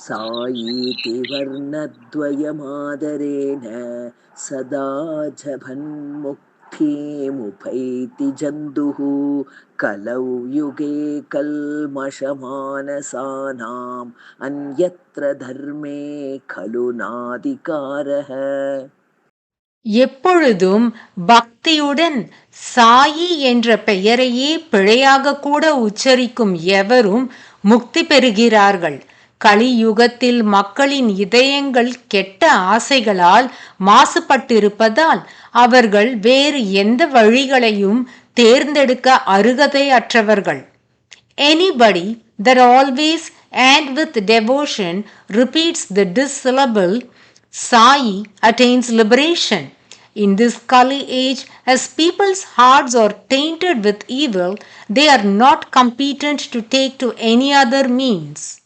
सायीति वर्णद्वयमादरेण सदा जभन्मुक्तिमुपैति जन्तुः कलौ युगे कल्मषमानसानाम् अन्यत्र धर्मे खलु नाधिकारः. எப்பொழுதும் பக்தியுடன் சாயி என்ற பெயரையே பிழையாக கூட உச்சரிக்கும் எவரும் முக்தி பெறுகிறார்கள். கலியுகத்தில் மக்களின் இதயங்கள் கெட்ட ஆசைகளால் மாசுபட்டிருப்பதால் அவர்கள் வேறு எந்த வழிகளையும் தேர்ந்தெடுக்க அருகதை அற்றவர்கள். Anybody that always and with devotion repeats the dissyllable Sai attains liberation. In this Kali age, as people's hearts are tainted with evil, they are not competent to take to any other means.